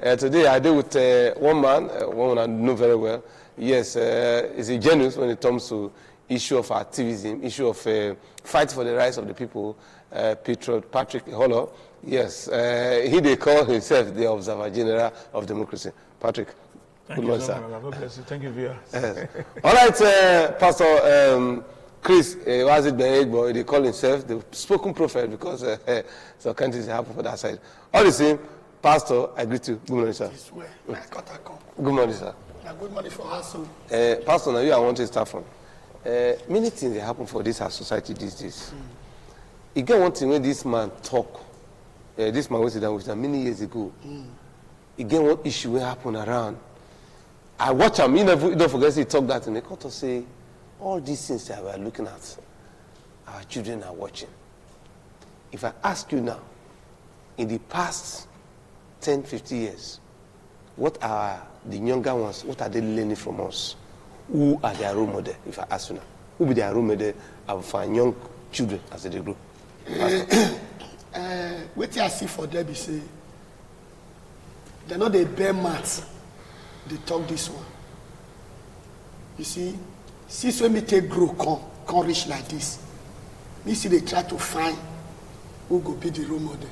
Today I deal with one man I know very well. Yes, he's a genius when it comes to issue of activism, issue of fight for the rights of the people. Patrick Hollow. Yes, he they call himself the Observer General of Democracy. Patrick. Thank you so much. God bless you. Thank you, viewers. Yes. All right, Pastor Chris, was it Benegbo? They call himself the spoken prophet because so countries happen for that side. All the same, Pastor, I greet you. Good morning, sir. Good morning, sir. Good morning for us. Pastor, now you I want to start from. Many things that happen for this our society these days. You get one thing when this man talk. This man was down with him many years ago. You get one issue will happen around. I watch him. You don't forget he talk that and they come to say all these things that we are looking at, our children are watching. If I ask you now, in the past 10, 50 years, what are the younger ones, what are they learning from us? Who are their role model, if I ask you now? Who be their role model for young children as they grow? What I see for them is say, they're not the bare mats, they talk this one. You see, since when me take grow, come reach like this, me see they try to find who go be the role model.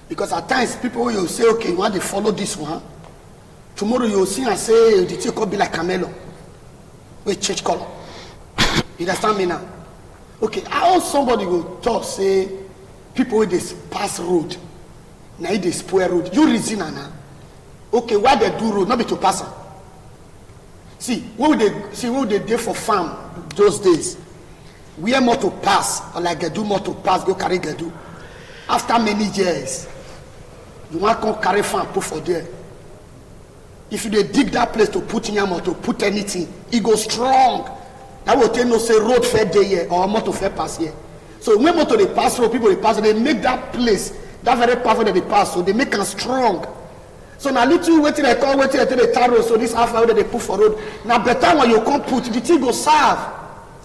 Because at times people will say, okay, you want to follow this one. Tomorrow you'll see and say, the thing could be like Camelo. We change color. You understand me now? Okay, how somebody will talk, say, people with this pass road, now they spoil road. You reason now. Okay, why they do road, not be to pass them. See, what would they do for farm those days? We are more to pass, or like they do more to pass, go carry Gedu. After many years, you want to carry farm, put for there. If you dig that place to put in your motor, to put anything, it goes strong. That will tell you say road fair day here or motor fair pass here. So when motor they pass road, people they pass, they make that place, that very powerful that they pass, so they make them strong. So now little waiting I call waiting until they tar road, so this half hour that they put for road. Now better when you come put, the thing go serve.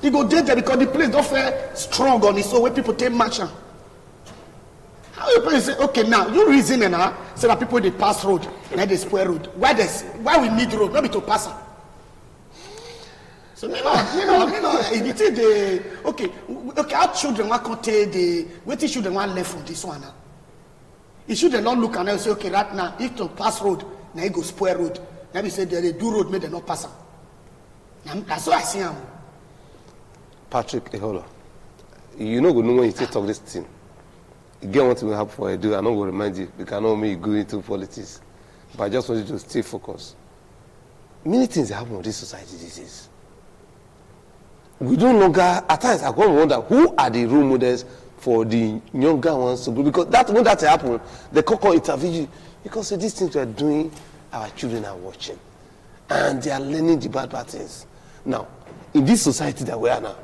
It go dead there because the place don't fair strong on it, so when people take match. How you say, okay, now you reason now, so that people they pass road, now they spoil road. Why we need road? Not be to pass them. So you know, if you the okay, our children want to take the what children want left from this one now. It should not look and say, okay, right now, if to pass road, now you go spoil road. Now we say they do road, make them not pass them. That's what I see them. Patrick Eholo, you know when you talk this thing. You get what will happen for you do, I know will remind you, because I know me go into politics. But I just want you to stay focused. Many things happen in this society these days. We don't longer, at times I go and wonder who are the role models for the younger ones to go, because when that happen, the cocoa interview, because these things we are doing, our children are watching. And they are learning the bad things. Now, in this society that we are now,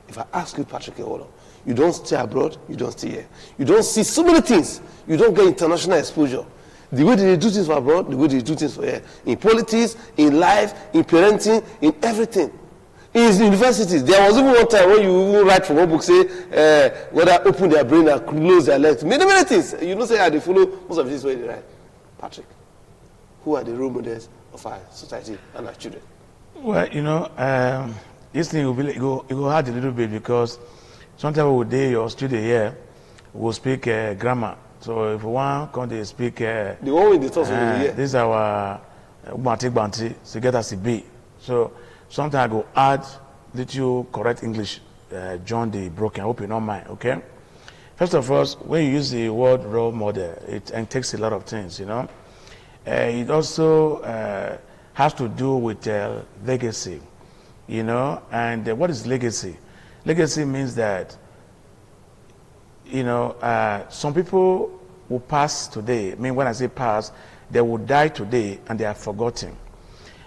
if I ask you, Patrick Eholo, you don't stay abroad, you don't stay here. You don't see so many things. You don't get international exposure. The way they do things for abroad, the way they do things for here. In politics, in life, in parenting, in everything. In universities, there was even one time when you even write from one book, say, whether open their brain and close their legs. Many things. You know, say, they follow most of this way they write. Patrick, who are the role models of our society and our children? Well, you know, this thing will go hard a little bit because sometimes we day your student here will speak grammar. So if we want to speak the one with the toss here. This is our Banti to get us a B. So sometimes I go add little correct English, John the broken. I hope you don't mind, okay? First of all, when you use the word role model, it takes a lot of things, you know. It also has to do with legacy, you know. And what is legacy? Legacy means that, you know, some people will pass today. I mean, when I say pass, they will die today and they are forgotten.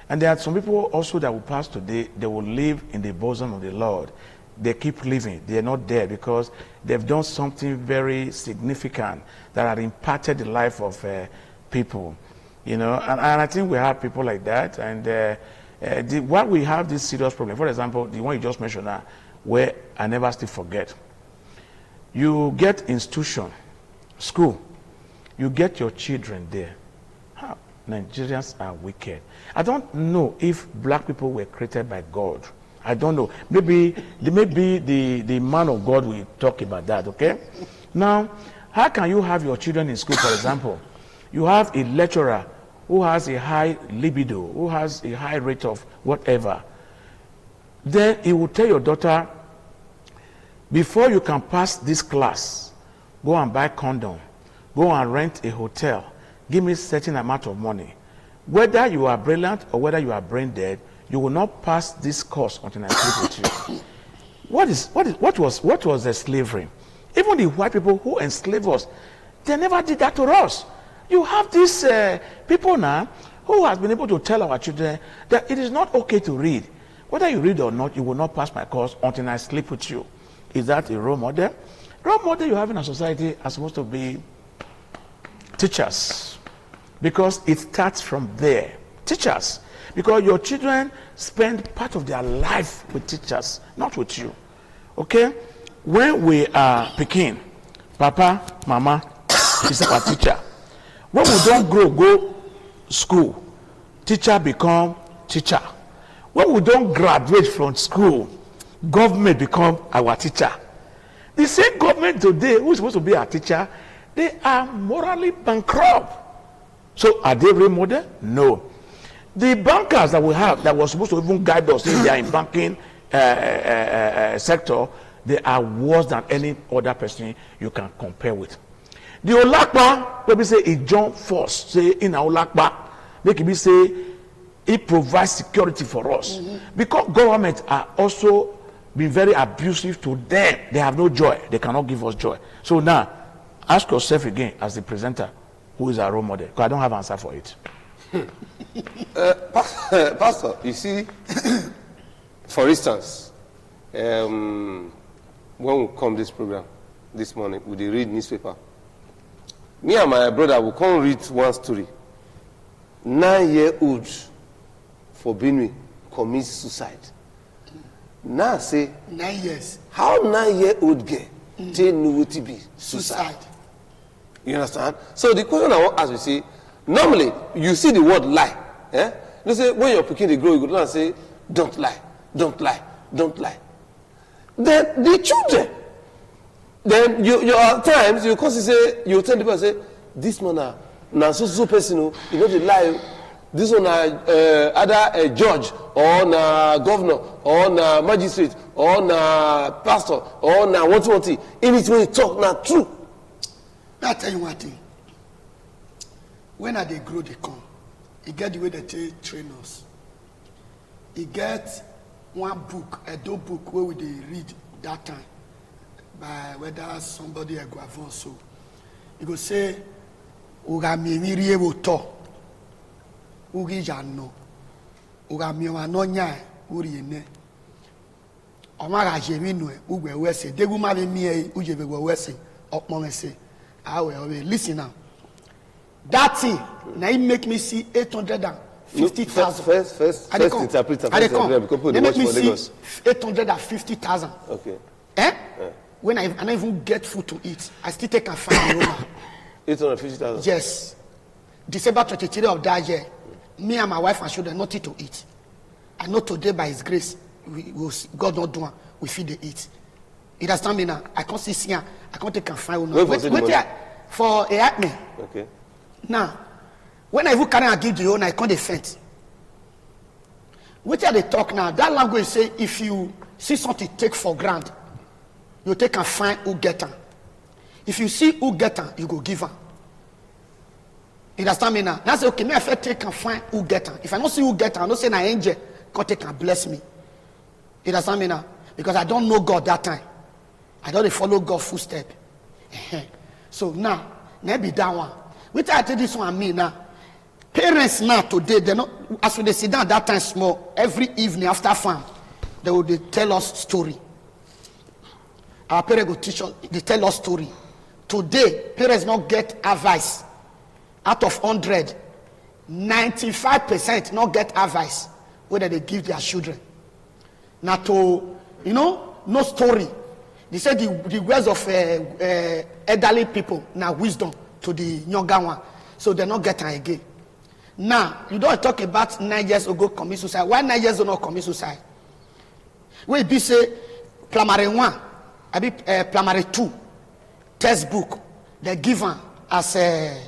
And there are some people also that will pass today, they will live in the bosom of the Lord. They keep living. They are not there because they've done something very significant that have impacted the life of people. You know, and I think we have people like that. And what we have this serious problem, for example, the one you just mentioned now, where I never still forget. You get institution, school, you get your children there. Nigerians are wicked. I don't know if black people were created by God. I don't know. Maybe the man of God will talk about that, okay? Now, how can you have your children in school, for example? You have a lecturer who has a high libido, who has a high rate of whatever. Then he will tell your daughter, before you can pass this class, go and buy condom, go and rent a hotel, give me a certain amount of money. Whether you are brilliant or whether you are brain dead, you will not pass this course until I sleep with you. What was the slavery? Even the white people who enslaved us, they never did that to us. You have these people now who has been able to tell our children that it is not okay to read. Whether you read or not, you will not pass my course until I sleep with you. Is that a role model? Role model you have in a society are supposed to be teachers, because it starts from there. Teachers, because your children spend part of their life with teachers, not with you. Okay? When we are picking, Papa, Mama is our teacher. When we don't go school, teacher become teacher. When we don't graduate from school, government become our teacher. The same government today who is supposed to be our teacher, they are morally bankrupt. So are they role model? No. The bankers that we have that were supposed to even guide us in their banking sector, they are worse than any other person you can compare with. The Olakpa, people say it join force, say in Olakpa, they can be say it provides security for us. Because government are also being very abusive to them. They have no joy. They cannot give us joy. So now, ask yourself again as the presenter, who is our role model? Because I don't have an answer for it. Pastor, you see, for instance, when we come this program this morning, we read newspaper. Me and my brother will come read one story. 9-year-old for Benue commits suicide. Now say 9 years. How 9-year-old girl tell no what to be suicide? You understand? So the question I want to ask you, see, normally you see the word lie. Eh? You say when you're picking the grow, you go down and say, don't lie, don't lie, don't lie. Then the children, then you at times you say, you tell people, say, this man now so person, you know the lie. This one either a judge or na governor or na magistrate or na pastor or na what. In it when you talk now true. I tell you one thing. When they grow, they come. You get the way they train us. You get one book, a dope book where they read that time by whether somebody a go avance so. You go say, "Uga mimirie woto, ugi jano, uga miwano nya uri ne." Omaga jeminu ugwe wese. Degu ma be mie ujebe wese. Opmongese. Listen now. That thing now it make me see 850,000. First interpreter. They make me see 850,000. Okay. Eh? Yeah. When I don't even get food to eat, I still take a fine Roma. 850,000. Yes. December 23 of that year, me and my wife and children nothing to eat. I know today by His grace, God not doing, we feed the eat. It has me now. I can't see here. I can't take a fine. Wait for a acne. Okay. Now, when I even carry and give the own, I can't defend. Wait till they talk now. That language say if you see something take for granted, you take and find who get her. If you see who get her, you go give her. You understand me now? That's okay. Me I take and find who get her. If I don't see who get her, I don't say na angel, God take and bless me. You understand me now? Because I don't know God that time. I don't follow God's footstep. So now, maybe that one. Wait I tell this one me now. Parents now today, they not as we sit down that time small, every evening after farm, they will tell us story. Our parents will teach us, they tell us story. Today, parents not get advice. Out of 100, 95% not get advice whether they give their children. Now to, no story. They say the words of elderly people now wisdom to the younger one. So they not get her again. Now, you don't talk about 9 years ago commit suicide. Why 9 years do not commit suicide? We be say primary 1, I be primary 2 textbook they given as a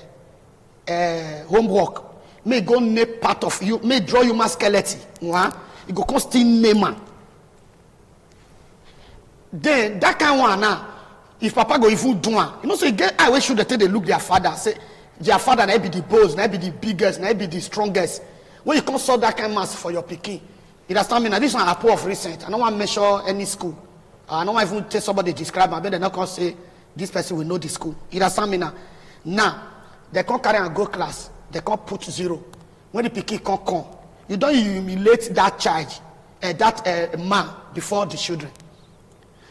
homework. May go name part of you, may draw human skeleton. One, you go come still name man. Then that kind one now, if Papa go even do one, you know, so you get I wish should they take they look their father, say their father na be the boss, na be the biggest, na be the strongest. When you come saw that kind of mass for your pikin, it has told me now this one I pull of recent. I don't want to measure any school. I don't want even tell somebody describe my bed, they not gonna say this person will know the school. It has told me now. Now they can't carry and go class, they can't put 0. When the pikin can't come, you don't humiliate that child, that man before the children.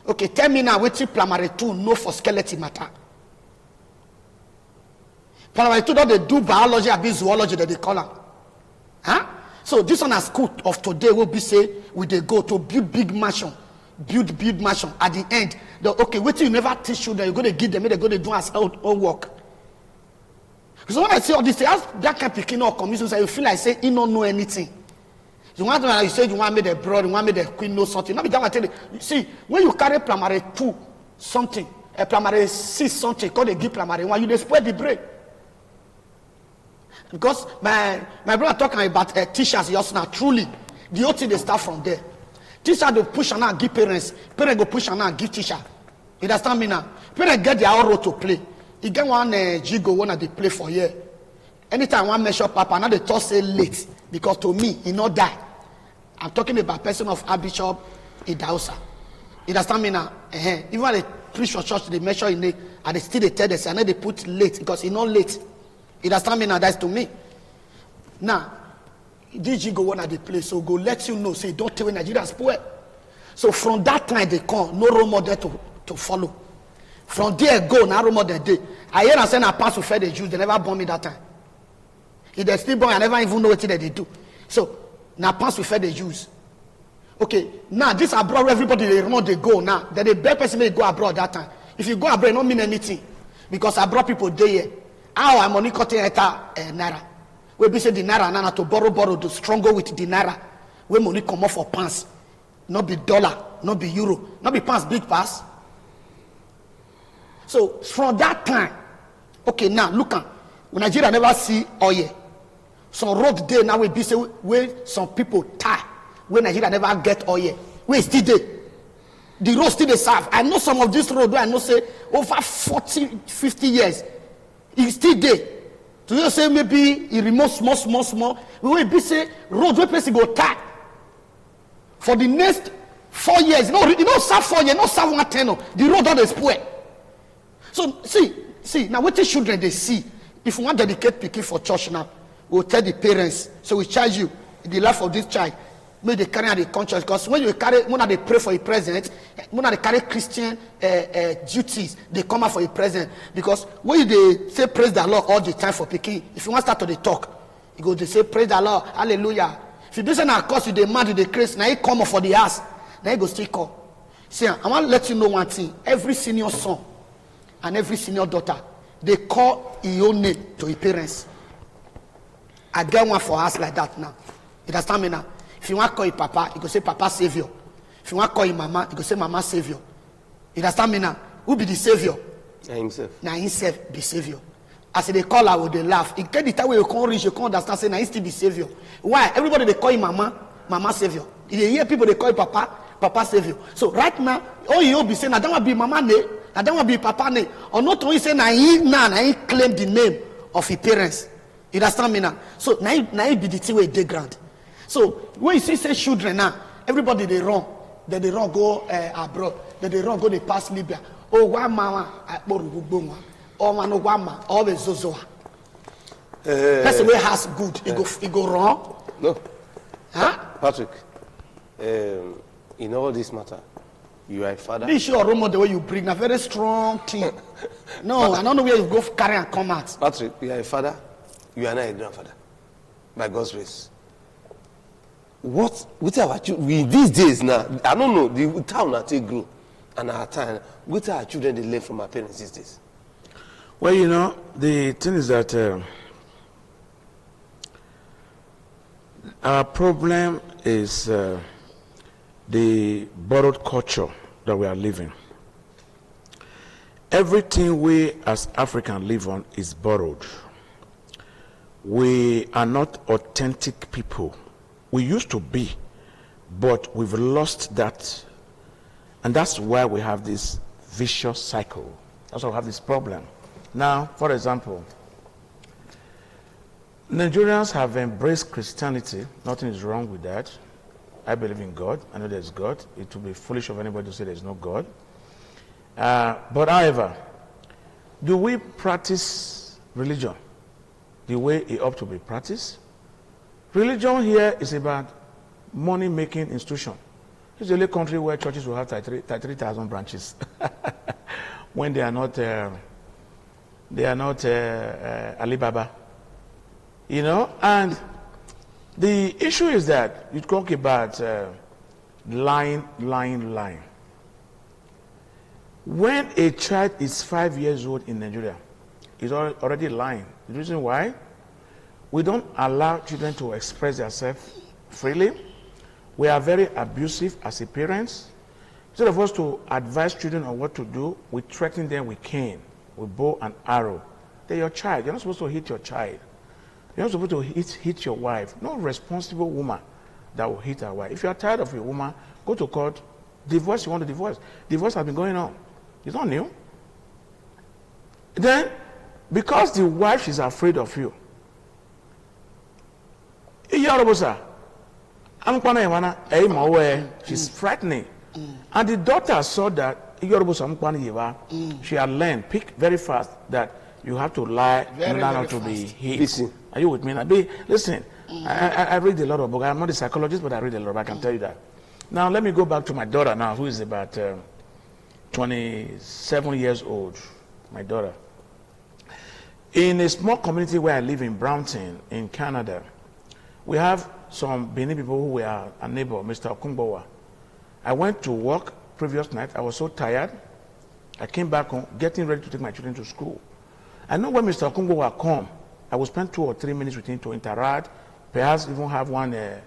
Okay, tell me now, what's primary 2 know for skeleton matter? Primary 2 don't they do biology or zoology that they call them? Huh? So this one at school of today will be say, we they go to build big mansion, build big mansion. At the end, okay, wait till you never teach children, you're going to give them, they're going to do as homework. So when I say all this, that kind of picking up commission, so you feel like say you don't know anything. You want to, you say you want me the brother, you want me the queen know something. Not be that I tell you. See, when you carry primary 2 something, a primary 6 something, called they give primary 1, you they spread the brain. Because my brother talking about teachers just now, truly, the whole thing they start from there. Teacher they push and now give parents go push and now give teacher. You understand me now? Parents get their own role to play. You get one jigo one that they play for here. Anytime one measure papa, now they talk say late because to me he not die. I'm talking about person of Archbishop Idausa. You understand me now? Even when they preach for church, they measure in it, and they still they tell us, and then they put late because he not late. You understand me now? That's to me. Now, this jigo one that they play, so go let you know. Say don't tell me Nigeria spoil. So from that time they come, no role model to follow. From there go, now role model day. I hear and say I pass to feed the Jews. They never born me that time. If they still born, I never even know what they do. So now pass to feed the Jews. Okay, now this abroad everybody they run they go now. Then the best person may go abroad that time. If you go abroad, it don't mean anything because abroad people there here. How am money cutting naira? We be say the naira now to borrow to stronger with the naira. We money come off for pounds, not be dollar, not be euro, not be pounds big pass. So from that time, okay, now look at Nigeria never see oil. Some road there now we be say where some people tie where Nigeria never get oil. Where still there? The road still they serve. I know some of this road where I know say over 40, 50 years. It's still there. To you say maybe it removes small. We will be say road where person go tie for the next 4 years. You know, serve 4 years, not serve 110. The road don't spoil. So see now what the children they see. If we want to dedicate picking for church now, we'll tell the parents. So we charge you the life of this child. May they carry out the conscience because when you carry, when they pray for a president, when they carry Christian duties, they come out for a president. Because when they say praise the Lord all the time for picking, if you want to start to talk, you go to say praise the Lord, hallelujah. If you do say now, cause you demand you the Christ, now you come up for the ass, now you go still call. See, I want to let you know one thing. Every senior son and every senior daughter, they call his own name to his parents. I get one for us like that now. You understand me now? If you want to call your papa, you go say papa savior. If you want to call your mama, you go say mama savior. You understand me now? Who be the savior? Na himself. Na himself be savior. As they call her, they laugh. It get the time where you can't reach, you can't understand. Say na he still be savior. Why? Everybody they call him mama savior. If you hear people they call papa savior. So right now, all you be saying, I don't want to be mama name, I don't want to be papa name. Or not only say na he claim the name of his parents. You understand me now? So now he be the thing where they grant. So when you see say children now, everybody they run. Then they run go abroad. Then they run go they pass Libya. Oh one mama I borrow oh man one man always zozoa. That's the way has good. He go wrong. No. Huh? Patrick, in all this matter, you are a father. This your role model the way you bring a very strong thing. No, I don't know where you go carry and come out. Patrick, you are a father. You are not a grandfather. By God's grace. What our children these days now? I don't know. The town that they grow and our time. What our children they learn from our parents these days? Well, you know, the thing is that Our problem is the borrowed culture that we are living. Everything we as Africans live on is borrowed. We are not authentic people. We used to be, but we've lost that. And that's why we have this vicious cycle. That's why we have this problem. Now, for example, Nigerians have embraced Christianity. Nothing is wrong with that. I believe in God. I know there's God. It would be foolish of anybody to say there's no God. But however, do we practice religion the way it ought to be practiced? Religion here is about money-making institution. It's the only country where churches will have 33,000 branches when they are not Alibaba. You know, and the issue is that you talk about lying. When a child is 5 years old in Nigeria, he's already lying. The reason why? We don't allow children to express themselves freely. We are very abusive as a parents. Instead of us to advise children on what to do, we threaten them with cane, with bow and arrow. They're your child. You're not supposed to hit your child. You're not supposed to hit your wife. No responsible woman that will hit her wife. If you are tired of a woman, go to court, divorce, you want to divorce. Divorce has been going on. It's not new. Then, because the wife is afraid of you, she's frightening. And the daughter saw that she had learned, pick very fast, that you have to lie in order not to be hit. Are you with me? Listen, I read a lot of books. I'm not a psychologist, but I read a lot. I can tell you that. Now, let me go back to my daughter now, who is about 27 years old. My daughter. In a small community where I live in Brampton, in Canada, we have some Benin people who were a neighbor, Mr. Okungbowa. I went to work previous night. I was so tired. I came back home, getting ready to take my children to school. I know when Mr. Okungbowa come, I will spend 2 or 3 minutes with him to interact, perhaps even have a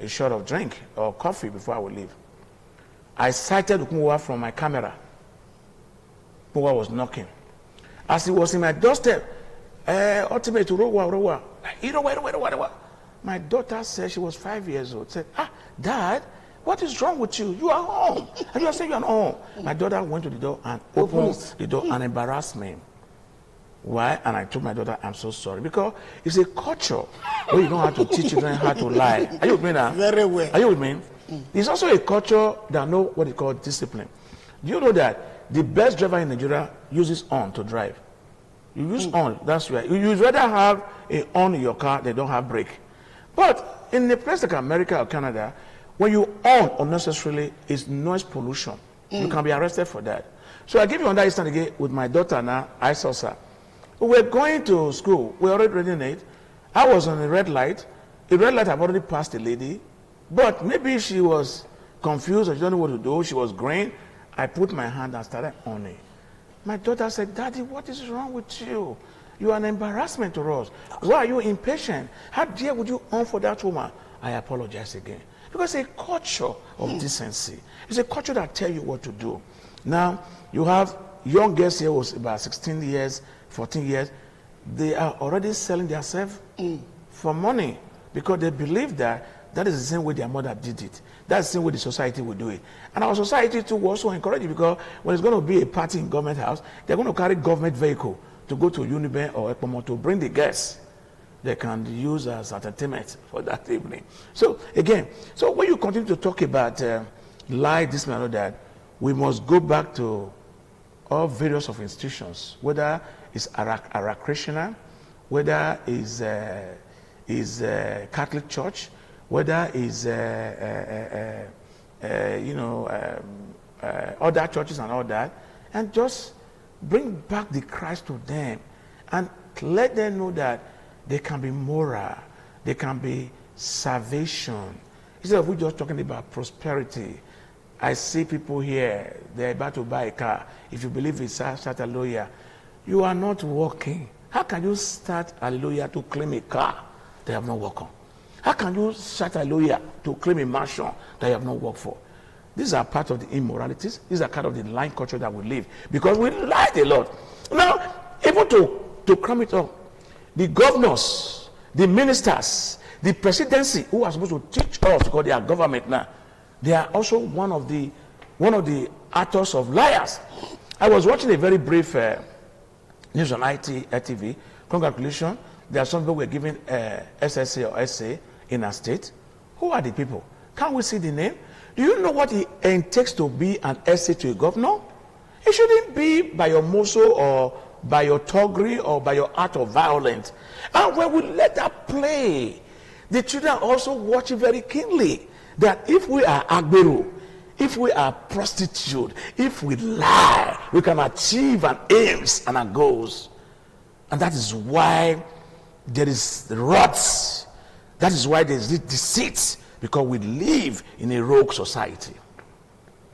shot of drink or coffee before I would leave. I sighted Okungbowa from my camera. Okungbowa was knocking. As he was in my doorstep, ultimate Rowa. My daughter said, she was 5 years old, said, Dad, what is wrong with you? You are home. And you are saying you are not home. My daughter went to the door and opened the door and embarrassed me. Why? And I told my daughter, I'm so sorry. Because it's a culture where you don't have to teach children how to lie. Are you with me now? Very well. Are you with me? It's also a culture that know what they call discipline. Do you know that the best driver in Nigeria uses on to drive? You use on, that's right. You'd rather have a on in your car, they don't have brake. But in a place like America or Canada, when you on unnecessarily, it's noise pollution. You can be arrested for that. So I give you another instance again with my daughter now, I saw her. We were going to school, we were already ready late. I was on a red light. A red light had already passed a lady, but maybe she was confused or she didn't know what to do. She was green. I put my hand and started on it. My daughter said, Daddy, what is wrong with you? You are an embarrassment to us. Why are you impatient? How dare would you on for that woman? I apologize again. Because it's a culture of decency. It's a culture that tells you what to do. Now, you have young girls here who was about 16 years, 14 years. They are already selling themselves for money because they believe that that is the same way their mother did it. That's the same way the society will do it. And our society too will also encourage it because when it's going to be a party in government house, they're going to carry government vehicle to go to Uniben or Epomo to bring the guests they can use as entertainment for that evening. So again, so when you continue to talk about lie, this and that, we must go back to all various of institutions, whether it's recreational, whether it's Catholic Church, whether it's other churches and all that, and just bring back the Christ to them and let them know that they can be moral, they can be salvation. Instead of we just talking about prosperity, I see people here, they're about to buy a car. If you believe in start hallelujah, you are not working. How can you start hallelujah to claim a car they have not worked on? How can you shout a lawyer to claim a mansion that you have not worked for? These are part of the immoralities. These are kind of the lying culture that we live because we lied a lot. Now, even to cram it up, the governors, the ministers, the presidency who are supposed to teach us because they are government now, they are also one of the actors of liars. I was watching a very brief news on ITV. Congratulations. There are some people who were given SSA or SA in our state. Who are the people? Can't we see the name? Do you know what it takes to be an SA to a governor? It shouldn't be by your muscle or by your toggery or by your art of violence. And when we let that play, the children also watch it very keenly. That if we are agberu, if we are prostitute, if we lie, we can achieve our aims and our goals. And that is why there is ruts. That is why there is this deceit, because we live in a rogue society.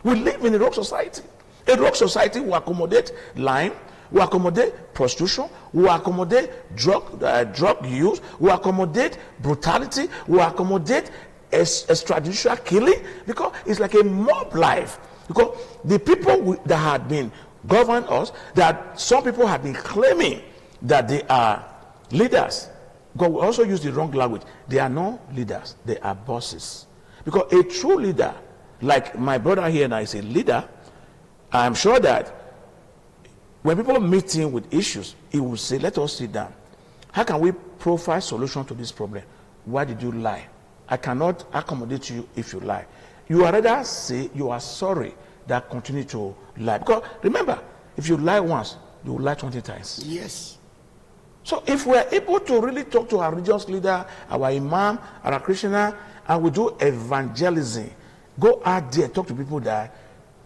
We live in a rogue society. A rogue society will accommodate lying, will accommodate prostitution, will accommodate drug use, will accommodate brutality, will accommodate extrajudicial killing, because it's like a mob life. Because the people that had been governed us, that some people have been claiming that they are leaders, because we also use the wrong language. They are not leaders, they are bosses. Because a true leader, like my brother here now is a leader, I'm sure that when people meet him with issues, he will say, let us sit down. How can we provide solution to this problem? Why did you lie? I cannot accommodate you if you lie. You are rather say you are sorry that continue to lie. Because remember, if you lie once, you will lie 20 times. Yes. So if we are able to really talk to our religious leader, our imam, our Krishna, and we do evangelism, go out there, talk to people that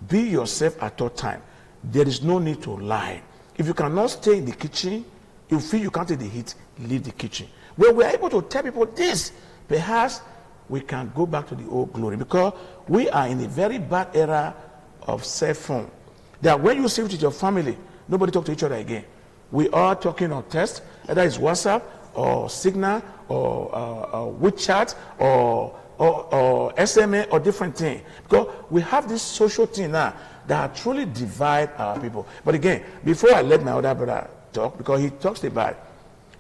be yourself at all time. There is no need to lie. If you cannot stay in the kitchen, you feel you can't take the heat, leave the kitchen. When we are able to tell people this, perhaps we can go back to the old glory, because we are in a very bad era of cell phone. That when you sit with your family, nobody talk to each other again. We are talking on text, either it's WhatsApp or Signal or WeChat or SMA or different thing. Because we have this social thing now that truly divide our people. But again, before I let my other brother talk, because he talks about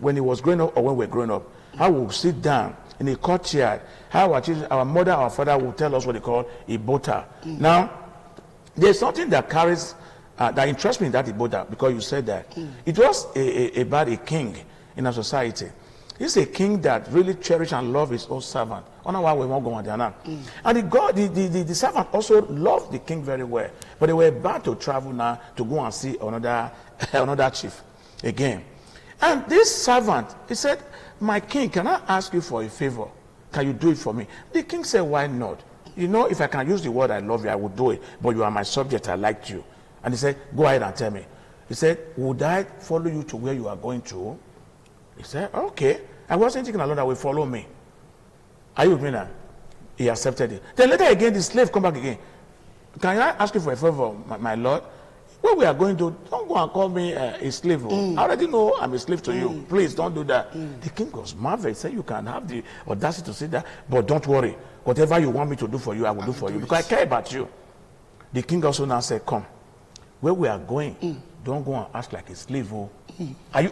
when he was growing up or when we were growing up, how we'll sit down in a courtyard, how our mother, our father will tell us what they call Ibota. Now, there's something that carries, that interests me in that Ibota, because you said that. It was about a king in a society. He's a king that really cherished and loved his own servant. On why we won't go on there now. And the servant also loved the king very well. But they were about to travel now to go and see another chief again. And this servant, he said, my king, can I ask you for a favor? Can you do it for me? The king said, why not? You know, if I can use the word I love you, I would do it. But you are my subject, I liked you. And he said, go ahead and tell me. He said, would I follow you to where you are going to? He said, okay. I wasn't thinking alone that will follow me. Are you with me now? He accepted it. Then later again, the slave come back again. Can I ask you for a favor, my lord? Where we are going to, don't go and call me a slave. I already know I'm a slave to you. Please don't do that. The king was marveled. He said, you can have the audacity to say that, but don't worry. Whatever you want me to do for you, I will do for you, because I care about you. The king also now said, come. Where we are going, don't go and act like a slave.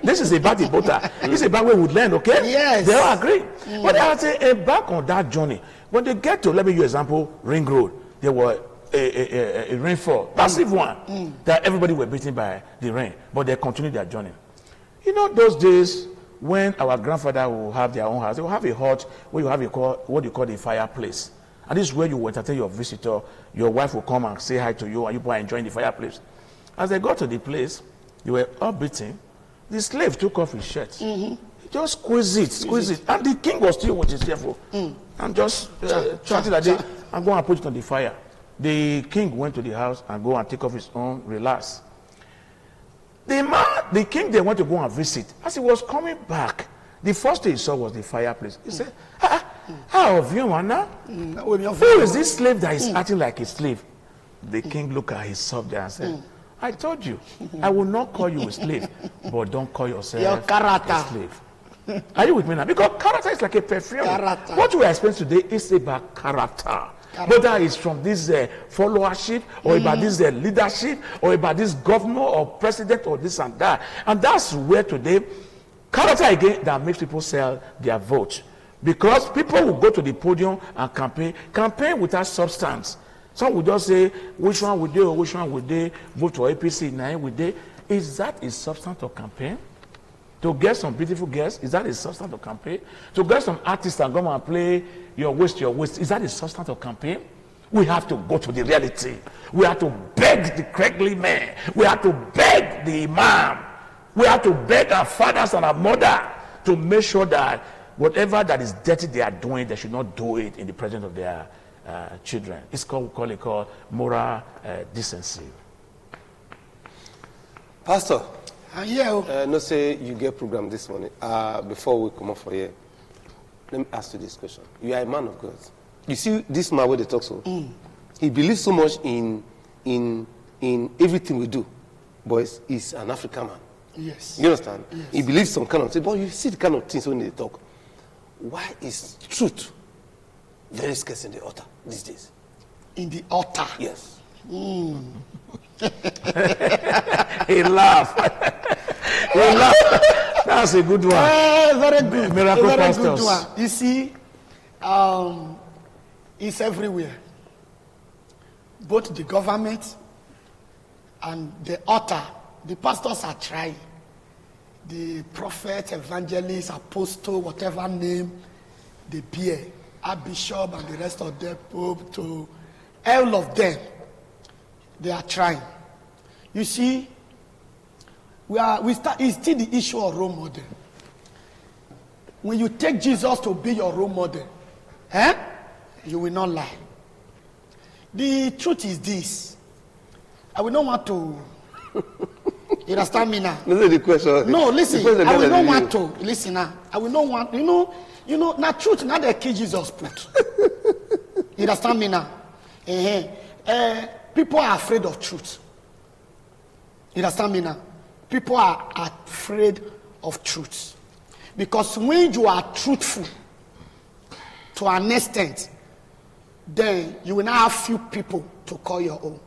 This is about the butter. This is about where we learn, okay? Yes. They all agree. But I say, back on that journey, when they get to, let me use example, Ring Road, there were a rainfall, massive one, that everybody were beaten by the rain, but they continued their journey. You know, those days when our grandfather will have their own house, they will have a hut where you have what you call a fireplace. And this is where you will entertain your visitor. Your wife will come and say hi to you, and you are enjoying the fireplace. As they got to the place, they were all beaten. The slave took off his shirt. He just squeezed it. And the king was still with his careful. And just chanted that day and go and put it on the fire. The king went to the house and go and take off his own, relax. The king they went to go and visit. As he was coming back, the first thing he saw was the fireplace. He said, how have you, Anna? Who is this slave that is acting like a slave? The king looked at his subject and said, I told you, I will not call you a slave, but don't call yourself a slave. Are you with me now? Because character is like a perfume. Character. What we are experiencing today is about character. Whether it's from this followership, or about this leadership, or about this governor or president or this and that. And that's where today, character again that makes people sell their vote. Because people will go to the podium and campaign without substance. Some will just say, which one would they or which one would they vote for APC, 9 would they? Is that a substance of campaign? To get some beautiful girls, is that a substance of campaign? To get some artists and come and play your waist, is that a substance of campaign? We have to go to the reality. We have to beg the crackly man. We have to beg the imam. We have to beg our fathers and our mother to make sure that whatever that is dirty they are doing, they should not do it in the presence of their children. It's called moral decency. Pastor, Yeah. no say you get program this morning. Before we come up for here, let me ask you this question. You are a man of God. You see this man where they talk so. He believes so much in everything we do, but he's an African man. Yes. You understand? Yes. He believes some kind of thing, but you see the kind of things when they talk. Why is truth very scarce in the altar these days? In the altar. Yes. He laughed. He laughed. That's a good one. Very good. Miracle Very pastors. good one. You see, it's everywhere. Both the government and the altar, the pastors are trying. The prophet, evangelist, apostle, whatever name they bear, Archbishop and the rest of them, Pope, to all of them, they are trying. You see, it's still the issue of role model. When you take Jesus to be your role model, you will not lie. The truth is this. I will not want to. You understand me now? Listen to the question. No, listen. I will not want to. Listen now. I will not want. You know. Now truth. Now the key Jesus put. You understand me now? People are afraid of truth. You understand me now? People are afraid of truth. Because when you are truthful to an extent, then you will not have few people to call your own.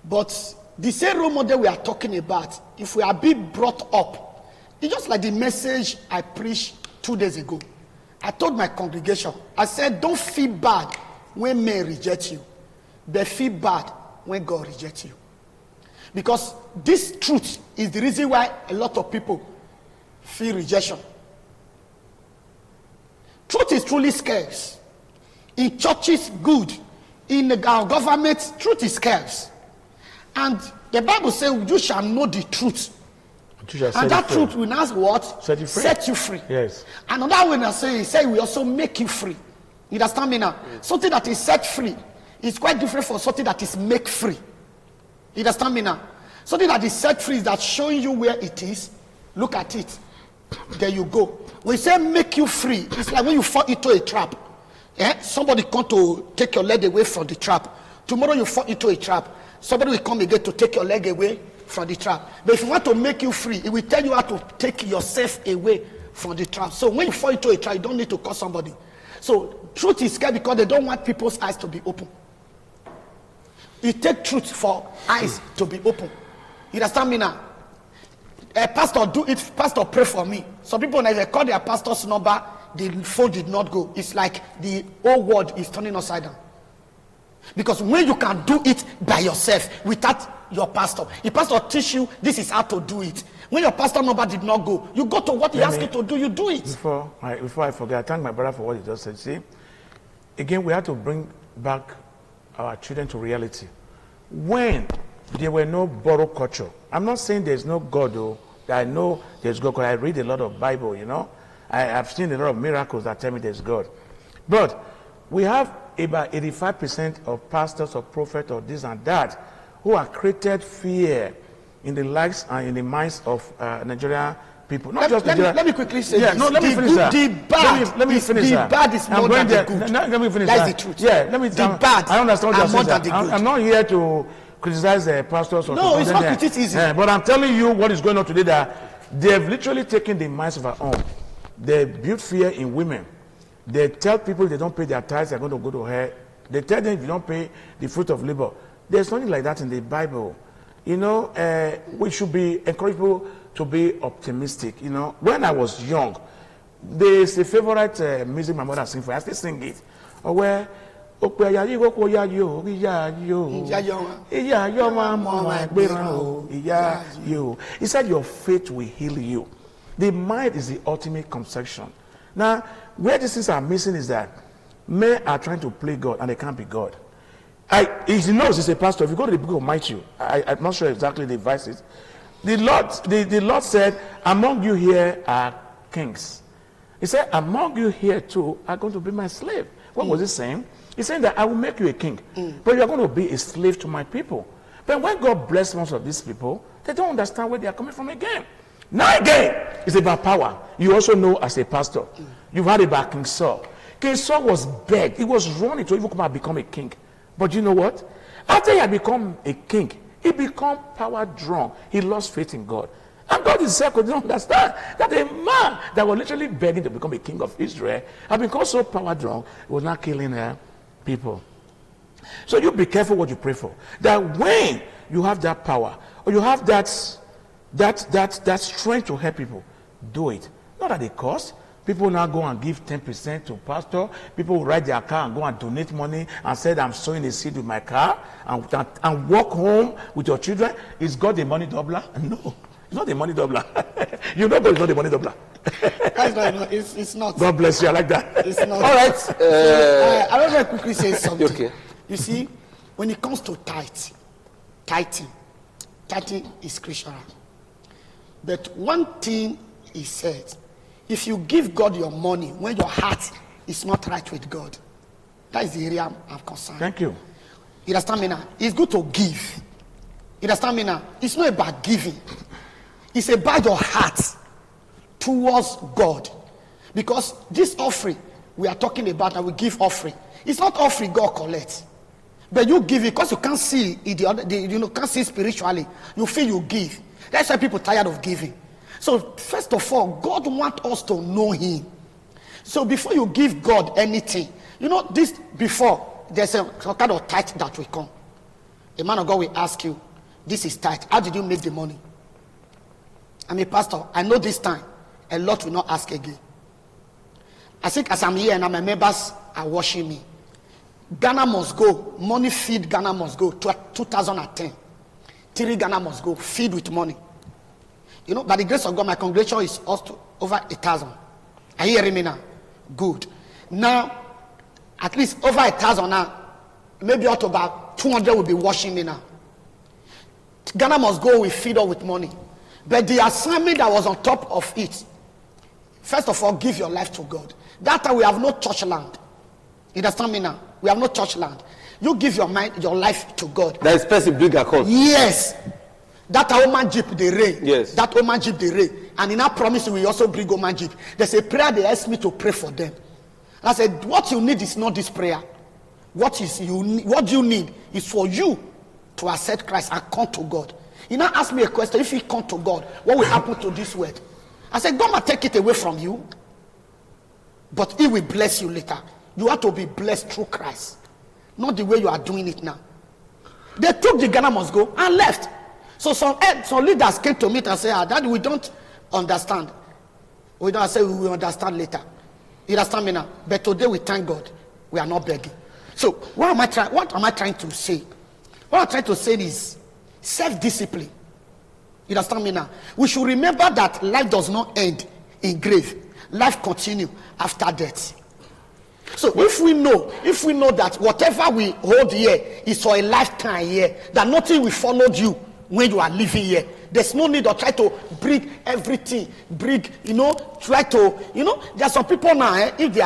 But the same role model we are talking about, if we are being brought up, it's just like the message I preached 2 days ago. I told my congregation, I said, don't feel bad when men reject you, but feel bad when God rejects you. Because this truth is the reason why a lot of people feel rejection. Truth is truly scarce. In churches, good. In our government, truth is scarce. And the Bible says you shall know the truth. And that truth will now what? Set you free. Set you free. Yes. And another way I say, he said we also make you free. You understand me now? Yes. Something that is set free is quite different from something that is make free. You understand me now? Something that is set free is that showing you where it is. Look at it. There you go. When you say make you free, it's like when you fall into a trap. Somebody come to take your leg away from the trap. Tomorrow you fall into a trap. Somebody will come again to take your leg away from the trap. But if you want to make you free, it will tell you how to take yourself away from the trap. So when you fall into a trap, you don't need to call somebody. So truth is scared because they don't want people's eyes to be open. You take truth for eyes to be open. You understand me now? Pastor, do it. Pastor, pray for me. Some people, when they call their pastor's number, the phone did not go. It's like the whole world is turning upside down. Because when you can do it by yourself without your pastor, the pastor teach you this is how to do it. When your pastor number did not go, you go to what he asked you to do, you do it. Before I forget, I thank my brother for what he just said. See, again, we have to bring back our children to reality. When there were no borrowed culture, I'm not saying there's no God, though. I know there's God because I read a lot of Bible, you know. I have seen a lot of miracles that tell me there's God. But we have about 85% of pastors or prophets or this and that who have created fear in the lives and in the minds of Nigerian people. Not just Nigeria. Let me quickly say this. No, let me finish that. The bad, let me finish that. The bad is more than the good. Let me finish That's that. the truth. Yeah, let me. The bad I understand what you're saying. I'm not here to criticize pastors or no, it's not criticism. But I'm telling you what is going on today. That they have literally taken the minds of our own. They build fear in women. They tell people they don't pay their tithes, they're going to go to hell. They tell them if you don't pay the fruit of labor. There's nothing like that in the Bible. You know, we should be encourage people to be optimistic. You know, when I was young, there's a favorite music my mother sings for. I still sing it. Where he said your faith will heal you. The mind is the ultimate conception. Now, where these things are missing is that men are trying to play God and they can't be God. He knows he's a pastor. If you go to the book of Matthew, I'm not sure exactly the verses. The Lord said, among you here are kings. He said, among you here too are going to be my slave. What was he saying? He's saying that I will make you a king, but you are going to be a slave to my people. But when God bless most of these people, they don't understand where they are coming from again. Now again, it's about power. You also know as a pastor, you've heard about King Saul. King Saul was begged. He was running to even come and become a king. But you know what? After he had become a king, he became power drunk. He lost faith in God. And God himself could not understand that a man that was literally begging to become a king of Israel had become so power drunk, he was not killing people. So you be careful what you pray for. That when you have that power, or you have that strength to help people, do it. Not at a cost. People now go and give 10% to pastor. People will write their car and go and donate money and say, I'm sowing a seed with my car and walk home with your children. Is God the money doubler? No, it's not the money doubler. You know God is not the money doubler. It's not. God bless you. I like that. It's not. All right. So, I want to quickly say something. Okay. You see, when it comes to tithing is scriptural. But one thing he said, if you give God your money when your heart is not right with God, that is the area I'm concerned. Thank you. You understand me now? It's good to give. You understand me now? It's not about giving. It's about your heart towards God. Because this offering we are talking about, and we give offering, it's not offering God collects. But you give it because you can't see it, you can't see spiritually. You feel you give. That's why people are tired of giving. So first of all, God wants us to know him. So before you give God anything, you know this, before there's some kind of tithe that will come. A man of God will ask you, this is tithe. How did you make the money? I'm a pastor. I know this time a lot will not ask again. I think as I'm here and my members are watching me, Ghana must go. Money feed Ghana must go. 2010. 3 Ghana must go. Feed with money. You know, by the grace of God, my congregation is also over 1,000. Are you hearing me now? Good. Now, at least over 1,000 now. Maybe out of about 200 will be watching me now. Ghana must go with feed or with money. But the assignment that was on top of it, first of all, give your life to God. That time we have no church land. You understand me now? We have no church land. You give your mind, your life to God. That is person big account. Yes. That woman jeep the rain. Yes. That woman jeep the rain. And in that promise, we also bring woman jeep. There's a prayer they asked me to pray for them. And I said, what you need is not this prayer. What you need is for you to accept Christ and come to God. He now asked me a question. If you come to God, what will happen to this word? I said, God will take it away from you, but he will bless you later. You have to be blessed through Christ, not the way you are doing it now. They took the Ghana must go and left. So some leaders came to me and said, Daddy, we don't understand. We don't say we will understand later. You understand me now? But today we thank God. We are not begging. So what am I trying to say? What I'm trying to say is self-discipline. You understand me now? We should remember that life does not end in grave. Life continues after death. So if we know that whatever we hold here is for a lifetime here, that nothing will follow you when you are living here, there's no need to try to bring everything, try to, there are some people now, if they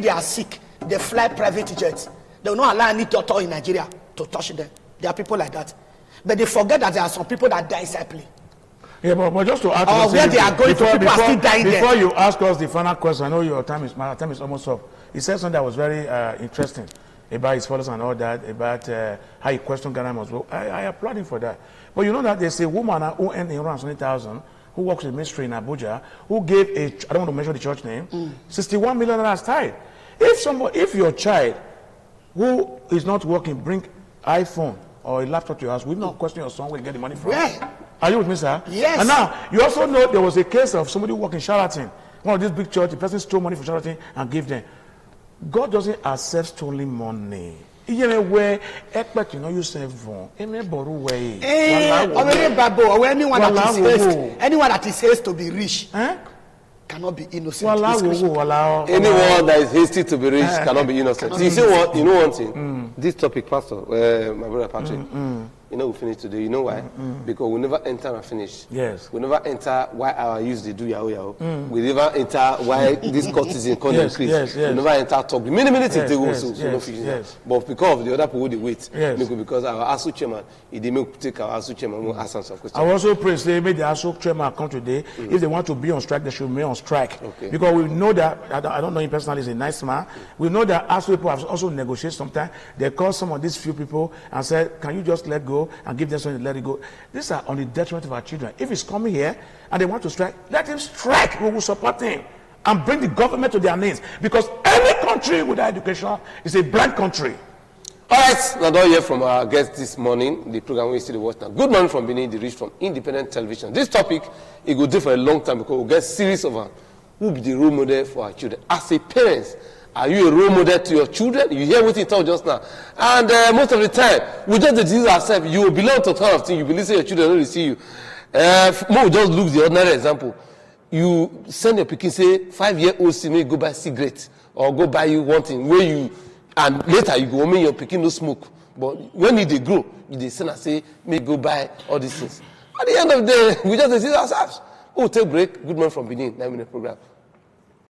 are sick, they fly private jets. They will not allow any doctor in Nigeria to touch them. There are people like that. But they forget that there are some people that die silently. Yeah, but just to add to where they are going for people are still dying there. Before you ask us the final question, I know my time is almost up. He said something that was very interesting about his followers and all that, about how he questioned Ghana must go. I applaud him for that. But you know that there's a woman who earned around 20,000 who works in the ministry in Abuja, who gave I don't want to mention the church name, 61 million naira tithe. If your child who is not working bring iPhone or a laptop to your house, we not question your son where you get the money from. Yeah. Are you with me, sir? Yes. And now, you also know there was a case of somebody who worked in Charlatan. One of these big church, the person stole money from Charlatan and gave them. God doesn't accept stolen money. Where expect you know you say anyone that is hasty to be rich cannot be innocent. Anyone that is hasty to be rich cannot be innocent. You see what? You know one thing. This topic, Pastor, my brother Patrick. You know we finish today. You know why? Because we never enter and finish. Yes. We never enter why our youth they do yahoo yahoo. We never enter why this courtesan can increase. Yes. We never enter talk. Many things they go so no finish. Yes. But because of the other people they wait. Yes. Because our ASU chairman, he did make take our ASU chairman more ask some questions. I also pray say make the ASU chairman come today. If they want to be on strike, they should be on strike. Okay. Because we know that I don't know him personally. He's a nice man. We know that ASU people have also negotiated sometimes. They call some of these few people and said, "Can you just let go and give them something?" Let it go. These are on the detriment of our children. If he's coming here and they want to strike, let him strike. We will support him and bring the government to their knees. Because any country without education is a blind country. All right, now don't hear from our guest this morning. The program we see the watch now. Good morning from Benin, the reach from Independent Television. This topic it will do for a long time because we'll get series of them. Who be the role model for our children? As a parent, are you a role model to your children? You hear what he told just now. And most of the time, we just disease ourselves. You will belong to kind of thing. You believe your children don't see you. More just look the ordinary example. You send your pikin say 5-year-old see me go buy cigarette or go buy you one thing where you and later you go make your pikin no smoke. But when they grow, they send and say me go buy all these things. At the end of the day, we just disease ourselves. Oh, take break. Good morning from Benin. 9-minute program.